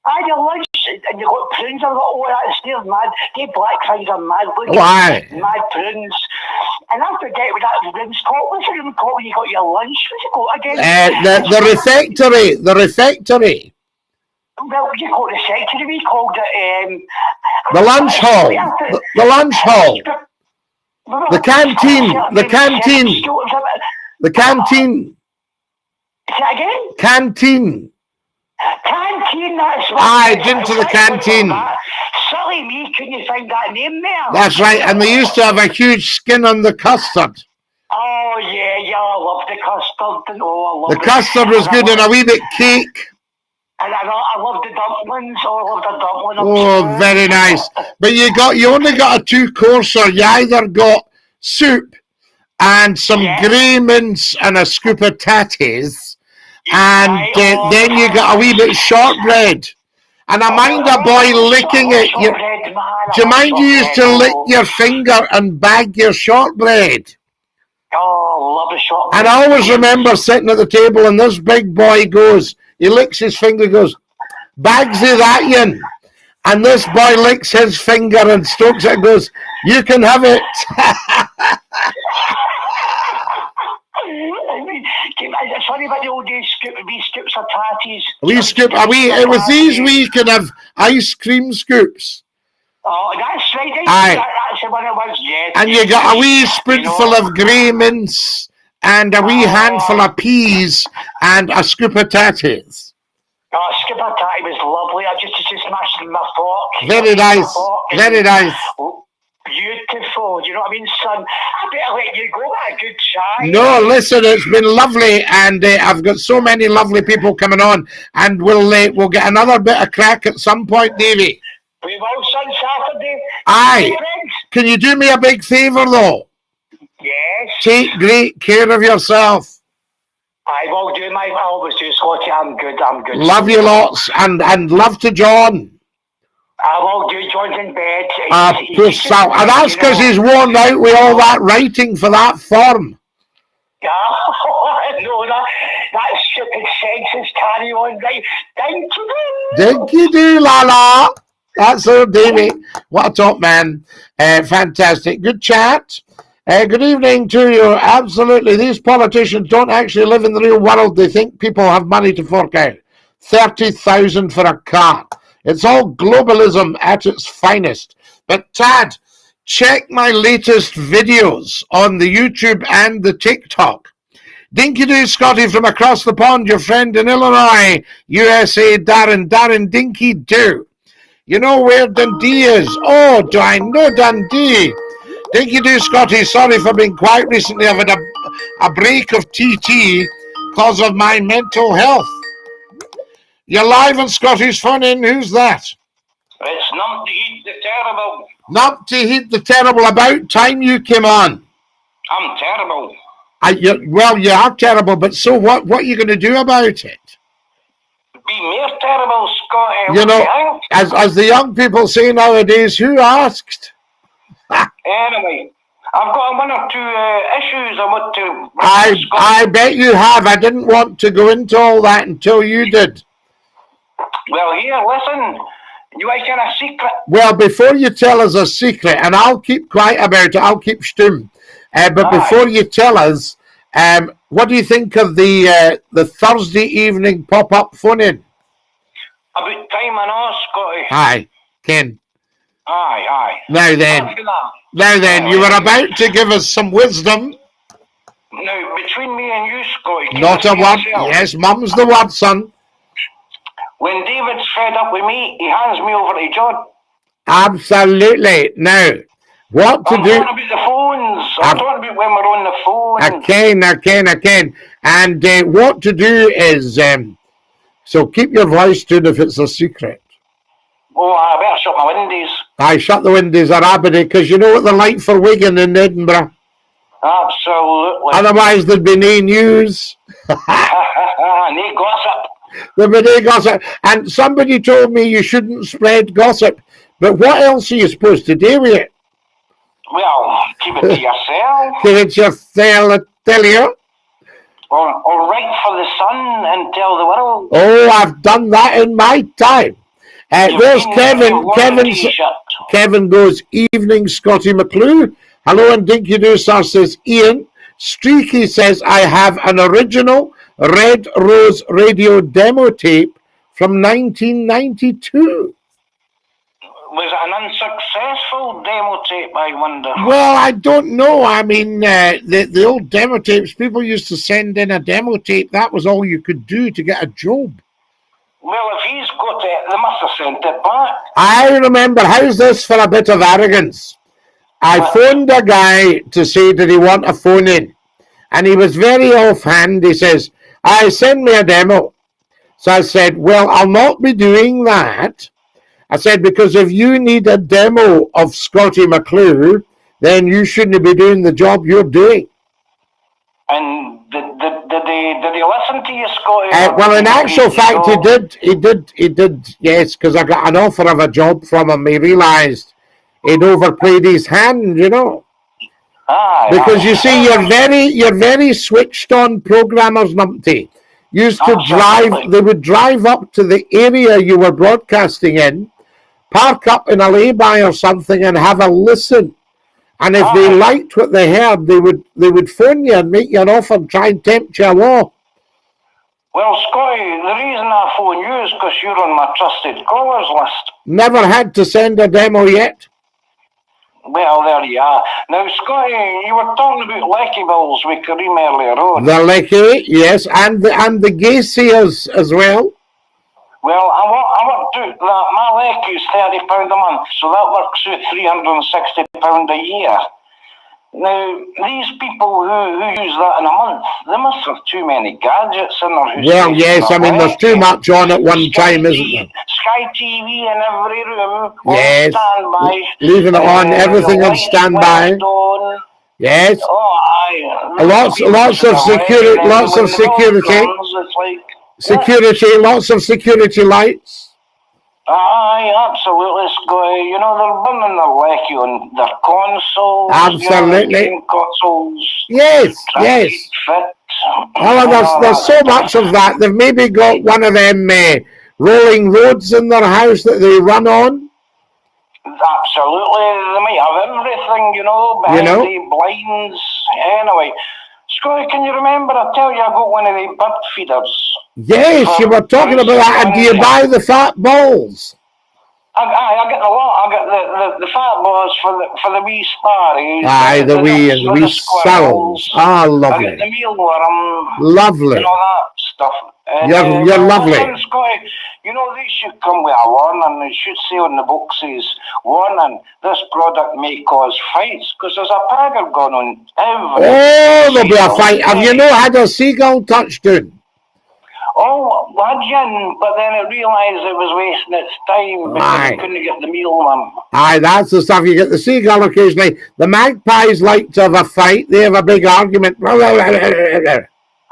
and you got prunes, I got, oh, that's still mad. They black fries are mad. Why? Mad prunes. And I forget what that room's called. What's the room called when you got your lunch? What's it called again? The refectory. The refectory. Well, you call it the secretary. We called it the lunch hall. The lunch hall. The canteen. The canteen. The canteen. Say that again? Canteen. Canteen, that's right. Aye, into the canteen. Silly me, couldn't you find that name there? That's right, and they used to have a huge skin on the custard. Oh, yeah, I love the custard. Oh, I love the custard was good, and a wee bit cake. And I love the dumplings. Oh, I love the dumplings. Oh, very nice. But you only got a 2-courser. You either got soup and some grey mints and a scoop of tatties, and then you got a wee bit of shortbread. And I mind a boy licking it. Do you mind you used to lick your finger and bag your shortbread? Oh, love the shortbread. And I always remember sitting at the table and this big boy goes, he licks his finger, goes, "Bagsy that yin." And this boy licks his finger and strokes it and goes, "You can have it." Sorry about the old days, wee scoops of tatties. It was these wee kind of ice cream scoops. Oh, that's right. Aye. That's the one it was, yes. And you got a wee spoonful of grey mints and a wee handful of peas and a scoop of tatties. Oh, scoop of tatty was lovely. I just smashed it in my fork. Very nice. Very nice. Beautiful. Do you know what I mean, son? I better let you go. What a good chat. No, listen, it's been lovely, and I've got so many lovely people coming on, and we'll get another bit of crack at some point, Davey. We will, son, Saturday. Aye. Can you do me a big favour, though? Yes. Take great care of yourself. I will do, I always do, Scottie. I'm good. Love you lots, and love to John. I will do. John's in bed. And that's because he's worn out with all that writing for that form. Yeah, no, that stupid sexist carry on, right? Dinky do, la la. That's our Davey. What a top man. Fantastic. Good chat. Good evening to you. Absolutely. These politicians don't actually live in the real world. They think people have money to fork out. 30,000 for a car. It's all globalism at its finest. But Tad, check my latest videos on the YouTube and the TikTok. Dinky Doo Scottie from across the pond, your friend in Illinois, USA, Darren Dinky Doo. You know where Dundee is? Oh, do I know Dundee? Dinky Doo Scottie, sorry for being quiet recently. I've had a break of TT because of my mental health. You're live on Scottie's phone in. Who's that? It's Nump to Heat the Terrible. Nump to Heat the Terrible. About time you came on. I'm terrible. You are terrible, but so what? What are you going to do about it? Be more terrible, Scottie. You know, as the young people say nowadays, who asked? Anyway, I've got one or two issues I want to... I bet you have. I didn't want to go into all that until you did. Well, here, listen. You like in a secret? Well, before you tell us a secret, and I'll keep quiet about it, I'll keep stum. But before you tell us, what do you think of the Thursday evening pop-up phone-in? About time and all, Scottie. Aye, Ken. Aye. Now then, you were about to give us some wisdom. Now, between me and you, Scottie... Not a word. Yes, mum's the word, son. When David's fed up with me, he hands me over to John. Absolutely. Now, what to do... I'm talking about the phones. I'm talking about when we're on the phone. I can. And what to do is... so keep your voice tuned if it's a secret. Oh, I better shut my windows. I shut the windows are Aberdeen, because you know what they're like for Wigan in Edinburgh. Absolutely. Otherwise there'd be no news. No gossip. There'd be no gossip. And somebody told me you shouldn't spread gossip. But what else are you supposed to do with it? Well, keep it to yourself. Keep it to yourself, I tell you. Or write for the Sun and tell the world. Oh, I've done that in my time. There's Kevin. Kevin goes, evening, Scottie McCLUE. Hello, and Dinky Doo Star says, Ian. Streaky says, I have an original Red Rose radio demo tape from 1992. Was it an unsuccessful demo tape, I wonder? Well, I don't know. I mean, the old demo tapes, people used to send in a demo tape. That was all you could do to get a job. Well, if he's got it, they must have sent it back. I remember, how's this for a bit of arrogance? I phoned a guy to say, did he want a phone in? And he was very offhand. He says, send me a demo. So I said, well, I'll not be doing that. I said, because if you need a demo of Scottie McCLUE, then you shouldn't be doing the job you're doing. And did they listen to you, Scotty? Well, in actual fact, he did, yes, because I got an offer of a job from him. He realised he'd overplayed his hand, you know. Because you see, you're very switched on programmers, numpty. Used to drive, they would drive up to the area you were broadcasting in, park up in a lay-by or something and have a listen. And if they liked what they heard, they would phone you and make you an offer and try and tempt you away. Well, Scotty, the reason I phone you is because you're on my trusted callers list. Never had to send a demo yet. Well, there you are. Now, Scotty, you were talking about Lecky Bills with Kareem earlier on. The Lecky, yes, and the Gacyers as well. Well, I worked out that my Lecky's £30 a month, so that works out £360 a year. Now, these people who use that in a month, they must have too many gadgets in their house. Well, yes, I mean, there's too much on at one time, isn't there? Sky TV in every room, yes, on standby. Leaving it on, everything on standby. Yes. Oh, aye. Lots of security, lots of security. Security, lots of security lights. Aye, absolutely, Scotty. You know, they're burning their Lecky on their consoles. Absolutely. You know, consoles. Yes, yes. Fit. Oh, there's so much of that. They've maybe got one of them rolling roads in their house that they run on. Absolutely. They might have everything, you know, behind the blinds. Anyway, Scotty, can you remember I tell you I got one of the bird feeders? Yes, you were talking about that. And do you buy the fat balls? I get a lot. I get the fat balls for the wee sparrows. Aye, the wee squirrels. Ah, lovely. I get the mealworm. Lovely. And all that stuff. You're lovely. Scotty, you know, they should come with a warning. They should say on the boxes, warning, this product may cause fights, because there's a tiger going on every. Oh, there'll be a fight. Have you not had a seagull touchdown? Oh, had but then it realised it was wasting its time because it couldn't get the mealworm. Aye, that's the stuff. You get the seagull occasionally. The magpies like to have a fight. They have a big argument.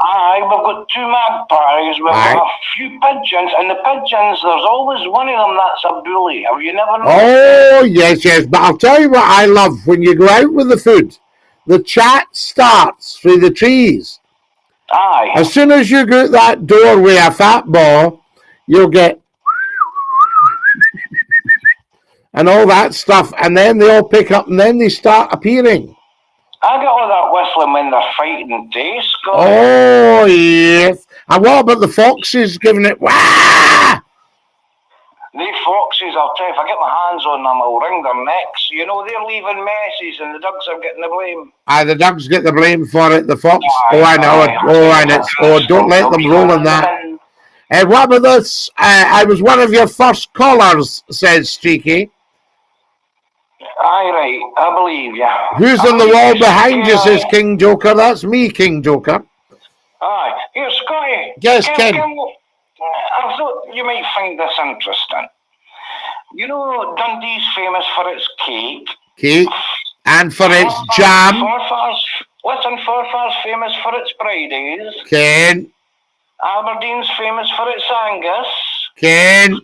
Aye, we've got two magpies, we've got a few pigeons, and the pigeons, there's always one of them that's a bully. Have you never noticed? Oh, yes, but I'll tell you what I love. When you go out with the food, the chat starts through the trees. Aye. As soon as you go out that door with a fat ball, you'll get and all that stuff, and then they all pick up, and then they start appearing. I get all that whistling when they're fighting too, Scott. Oh, yes. And what about the foxes giving it wah? The foxes, I'll tell you, if I get my hands on them, I'll wring their necks. You know, they're leaving messes and the dogs are getting the blame. Aye, the dogs get the blame for it, the fox. I know it. Don't let them roll in that. What about this? I was one of your first callers, says Streaky. Aye, right, I believe you. Who's on the wall behind you, says King Joker? That's me, King Joker. Aye. Here, Scotty. Yes, Ken. I thought you might find this interesting. You know, Dundee's famous for its cake. Cake. And for its jam. Forfar's famous for its Fridays. Ken. Aberdeen's famous for its Angus. Ken.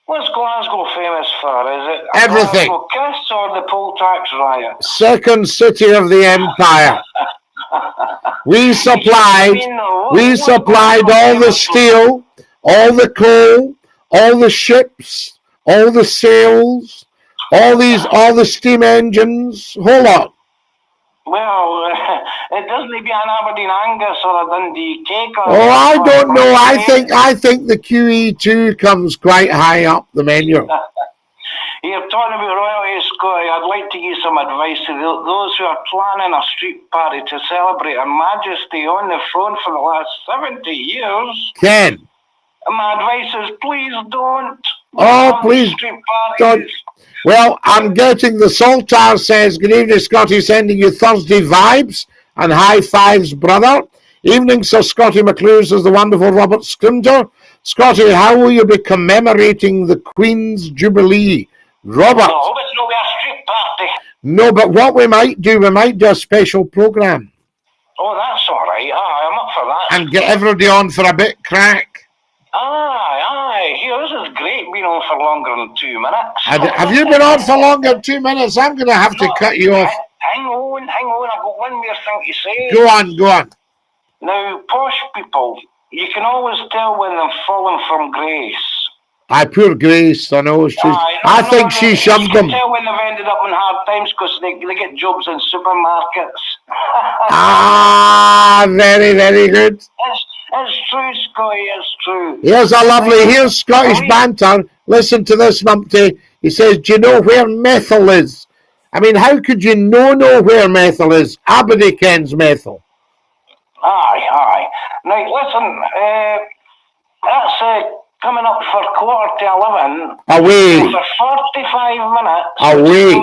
What's Glasgow famous for? Is it everything? Glasgow Kiss or the poll tax riot? Second city of the empire. We supplied all the steel, all the coal, all the ships, all the sails, all the steam engines, whole lot. Well, it doesn't be an Aberdeen Angus or a Dundee cake. Oh, I don't know. I think the QE2 comes quite high up the menu. You're talking about royalty, Scotty. I'd like to give some advice to those who are planning a street party to celebrate Her Majesty on the throne for the last 70 years. Ken. My advice is please don't. Oh, please don't. Well, I'm getting the Saltar says, good evening, Scotty, sending you Thursday vibes and high fives, brother. Evening, Sir Scottie McCLUE, says the wonderful Robert Scrimger. Scotty, how will you be commemorating the Queen's Jubilee? Robert. No, it's not a street party. No, but what we might do a special programme. Oh, that's all right. I'm up for that. And get everybody on for a bit crack. Aye. Here, this is great being on for longer than 2 minutes. Have you been on for longer than 2 minutes? I'm going to have to cut you off. Hang on. I've got one more thing to say. Go on. Now, posh people, you can always tell when they've fallen from grace. Aye, poor Grace, I know. I think she shoved them. You can tell when they've ended up in hard times because they get jobs in supermarkets. Very, very good. It's true, Scottie, it's true. Here's Scottish banter. Listen to this, Numpty. He says, do you know where Methil is? I mean, how could you know where Methil is? Aberdeen kens Methil. Aye. Now, listen, that's coming up for 11:15. Away. For 45 minutes. Away.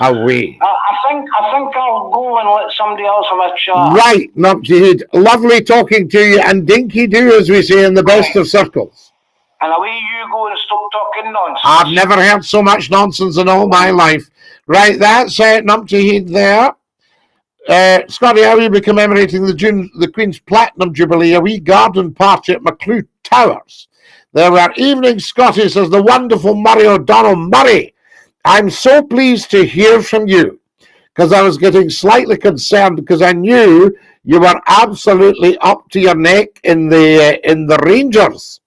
Away. I think I'll go and let somebody else have a chat. Right, Numpty. Lovely talking to you, and dinky do, as we say, in the best of circles. And away you go and stop talking nonsense. I've never heard so much nonsense in all my life. Right, that's Numpty Head there. Scottie, I will be commemorating the Queen's Platinum Jubilee, a wee garden party at McCLUE Towers. There were evening, Scottie, says the wonderful Murray O'Donnell. Murray, I'm so pleased to hear from you, because I was getting slightly concerned because I knew you were absolutely up to your neck in the Rangers.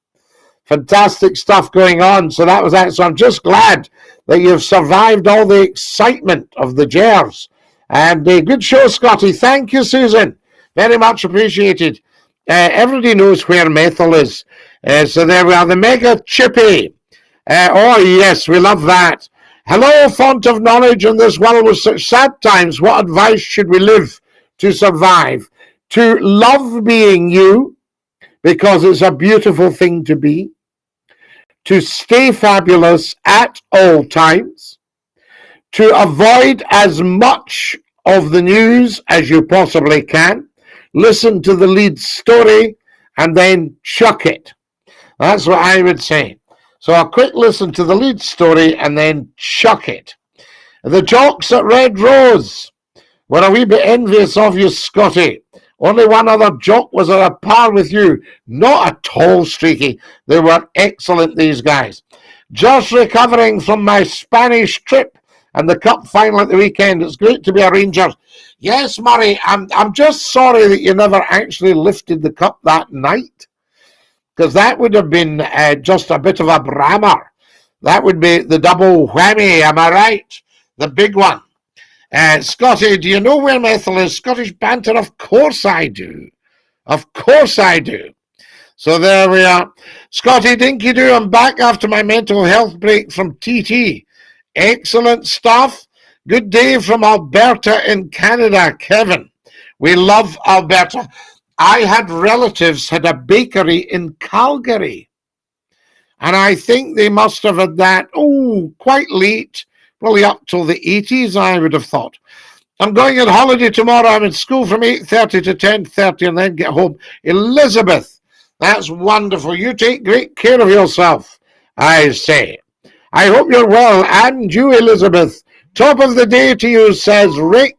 Fantastic stuff going on. So that was that. So I'm just glad that you've survived all the excitement of the Gers. And good show, Scottie. Thank you, Susan. Very much appreciated. Everybody knows where Methil is. So there we are, the Mega Chippy. Oh, yes, we love that. Hello, font of knowledge in this world with such sad times. What advice should we live to survive? To love being you, because it's a beautiful thing to be. To stay fabulous at all times. To avoid as much of the news as you possibly can. Listen to the lead story and then chuck it. That's what I would say. So a quick listen to the lead story and then chuck it. The jocks at Red Rose were a wee bit envious of you, Scottie. Only one other jock was at a par with you. Not at all, Streaky. They were excellent, these guys. Just recovering from my Spanish trip and the cup final at the weekend. It's great to be a Ranger. Yes, Murray, I'm just sorry that you never actually lifted the cup that night, because that would have been just a bit of a brammer. That would be the double whammy, am I right? The big one. Scottie, do you know where Methil is? Scottish banter, of course I do. Of course I do. So there we are. Scottie Dinky Doo, I'm back after my mental health break from TT. Excellent stuff. Good day from Alberta in Canada, Kevin. We love Alberta. I had relatives had a bakery in Calgary. And I think they must have had that, quite late, probably up till the 80s, I would have thought. I'm going on holiday tomorrow. I'm in school from 8:30 to 10:30 and then get home. Elizabeth, that's wonderful. You take great care of yourself, I say. I hope you're well. And you, Elizabeth. Top of the day to you, says Rick.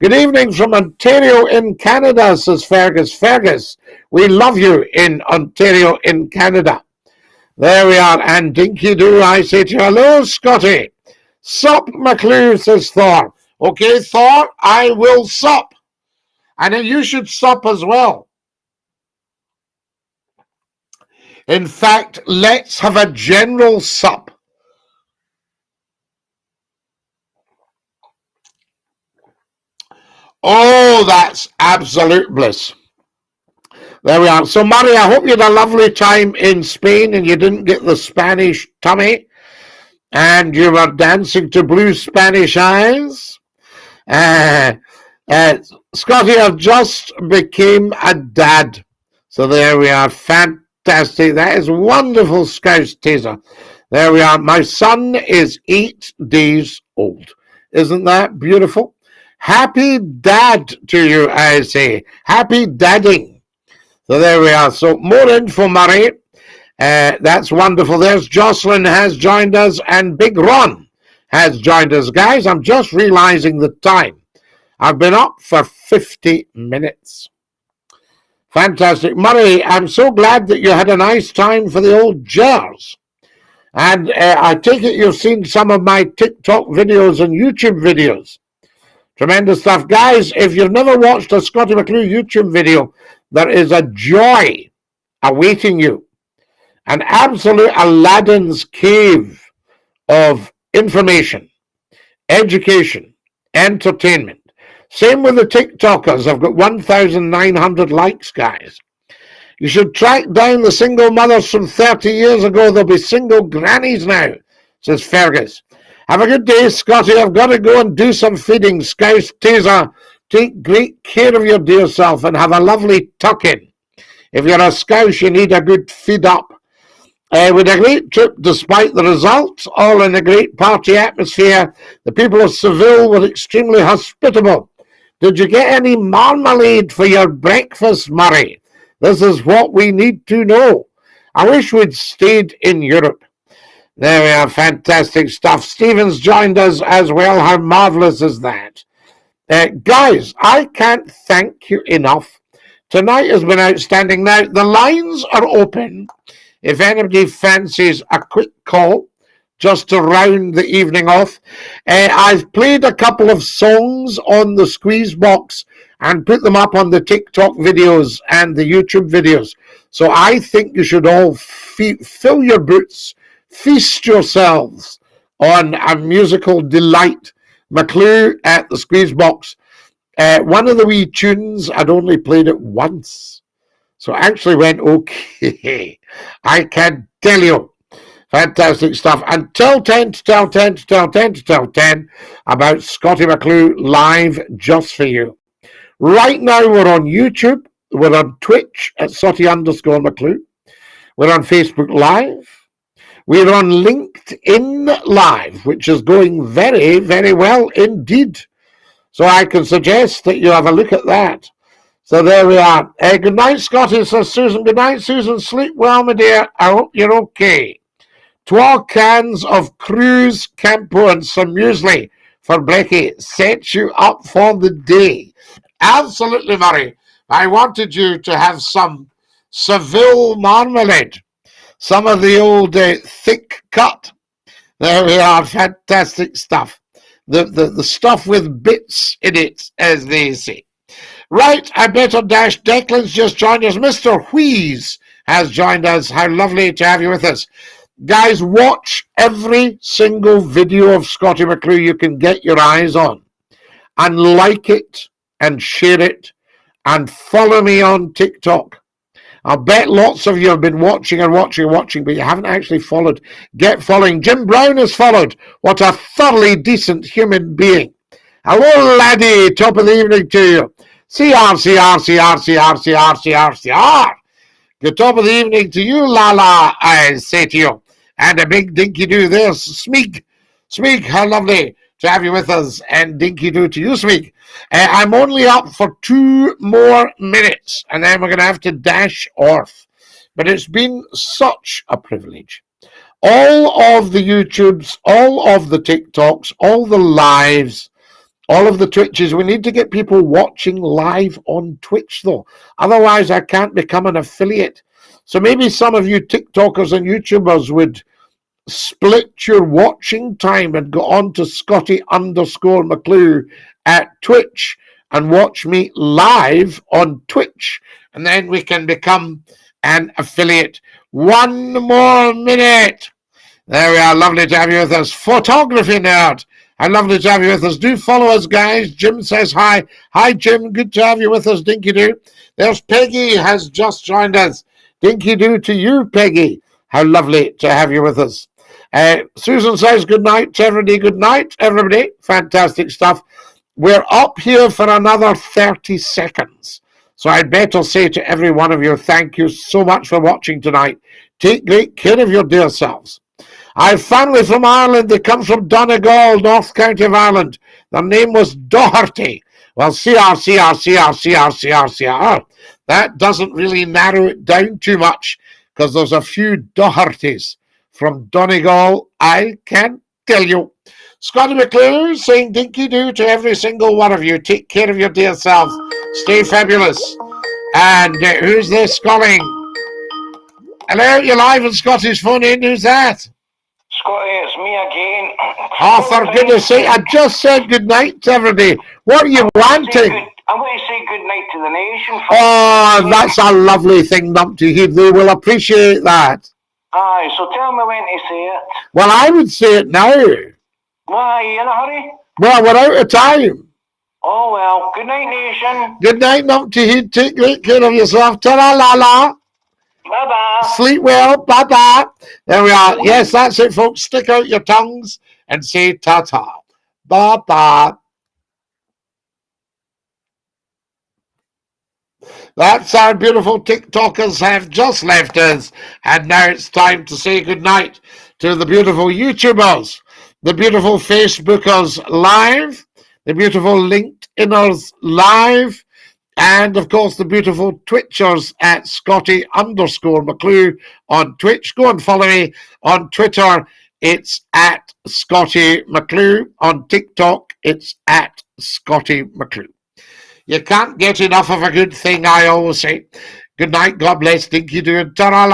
Good evening from Ontario in Canada, says Fergus. Fergus, we love you in Ontario in Canada. There we are. And Dinky Doo, I say to you, hello, Scottie. Sup, McCLUE, says Thor. Okay, Thor, I will sup. And then you should sup as well. In fact, let's have a general sup. Oh, that's absolute bliss. There we are. So, Murray, I hope you had a lovely time in Spain and you didn't get the Spanish tummy and you were dancing to Blue Spanish Eyes. Scottie, I've just became a dad. So there we are. Fantastic. That is wonderful, Scouse Taser. There we are. My son is 8 days old. Isn't that beautiful? Happy dad to you, I say. Happy dadding. So there we are. So more info, Murray. That's wonderful. There's Jocelyn has joined us and Big Ron has joined us. Guys, I'm just realizing the time. I've been up for 50 minutes. Fantastic. Murray, I'm so glad that you had a nice time for the old jars. And I take it you've seen some of my TikTok videos and YouTube videos. Tremendous stuff. Guys, if you've never watched a Scottie McCLUE YouTube video, there is a joy awaiting you. An absolute Aladdin's cave of information, education, entertainment. Same with the TikTokers. I've got 1,900 likes, guys. You should track down the single mothers from 30 years ago. There'll be single grannies now, says Fergus. Have a good day, Scottie. I've got to go and do some feeding. Scouse Taser, take great care of your dear self and have a lovely tuck-in. If you're a Scouse, you need a good feed up. With a great trip despite the results, all in a great party atmosphere. The people of Seville were extremely hospitable. Did you get any marmalade for your breakfast, Murray? This is what we need to know. I wish we'd stayed in Europe. There we are, fantastic stuff. Stephen's joined us as well. How marvellous is that? Guys, I can't thank you enough. Tonight has been outstanding. Now, the lines are open. If anybody fancies a quick call, just to round the evening off, I've played a couple of songs on the squeeze box and put them up on the TikTok videos and the YouTube videos. So I think you should all fill your boots, feast yourselves on a musical delight. McCLUE at the squeeze box. One of the wee tunes, I'd only played it once. So I actually went, okay, I can tell you. Fantastic stuff. And tell 10 to tell 10 to tell 10 to tell 10 about Scottie McCLUE live just for you. Right now we're on YouTube. We're on Twitch at Scottie_McCLUE. We're on Facebook Live. We're on LinkedIn Live, which is going very, very well indeed. So I can suggest that you have a look at that. So there we are. Good night, Scottie, says Susan. Good night, Susan. Sleep well, my dear. I hope you're okay. 12 cans of Cruz Campo and some muesli for Brecky sets you up for the day. Absolutely, Murray. I wanted you to have some Seville marmalade. Some of the old thick cut. There we are. Fantastic stuff. The stuff with bits in it, as they say. Right, I better dash. Declan's just joined us. Mr. Wheeze has joined us. How lovely to have you with us. Guys, watch every single video of Scottie McCLUE you can get your eyes on. And like it and share it and follow me on TikTok. I bet lots of you have been watching, but you haven't actually followed. Get following. Jim Brown has followed. What a thoroughly decent human being. Hello, laddie. Top of the evening to you. CR. Good top of the evening to you, Lala, I say to you. And a big dinky-do there, Smeek. Smeek, how lovely to have you with us. And dinky-do to you, Smeek. I'm only up for 2 more minutes, and then we're going to have to dash off. But it's been such a privilege. All of the YouTubes, all of the TikToks, all the lives, all of the Twitches, we need to get people watching live on Twitch, though. Otherwise, I can't become an affiliate. So maybe some of you TikTokers and YouTubers would split your watching time and go on to Scottie_McCLUE at Twitch and watch me live on Twitch. And then we can become an affiliate. 1 more minute. There we are. Lovely to have you with us. Photography nerd. And lovely to have you with us. Do follow us, guys. Jim says hi. Hi, Jim. Good to have you with us. Dinky Doo. There's Peggy has just joined us. Dinky Doo to you, Peggy. How lovely to have you with us. Susan says good night to everybody. Good night, everybody. Fantastic stuff. We're up here for another 30 seconds. So I'd better say to every one of you, thank you so much for watching tonight. Take great care of your dear selves. I have family from Ireland. They come from Donegal, North County of Ireland. Their name was Doherty. Well, CR. That doesn't really narrow it down too much because there's a few Dohertys from Donegal, I can tell you. Scottie McCLUE saying dinky do to every single one of you. Take care of your dear selves. Stay fabulous. And who's this calling? Hello, you're live on Scotty's phone in. Who's that? Scottie, it's me again. Oh, for goodness sake, I just said good night to everybody. What are you wanting? I want to say good night to the nation. Oh, that's a lovely thing, Numpty Heath. They will appreciate that. Aye, so tell me when to say it. Well, I would say it now. Why, are you in a hurry? Well, we're out of time. Oh, well. Good night, nation. Good night, Numpty Heath. Take great care of yourself. Ta-la-la-la. Bye-bye. Sleep well. Bye-bye. There we are. Yes, that's it, folks. Stick out your tongues and say ta-ta. Bye-bye. That's our beautiful TikTokers have just left us. And now it's time to say goodnight to the beautiful YouTubers, the beautiful Facebookers live, the beautiful LinkedIners live, and of course the beautiful Twitchers at Scottie_McClue on Twitch. Go and follow me on Twitter. It's at Scottie McClue. On TikTok, it's at Scottie McClue. You can't get enough of a good thing, I always say. Good night, God bless, dinky do, and ta-ra.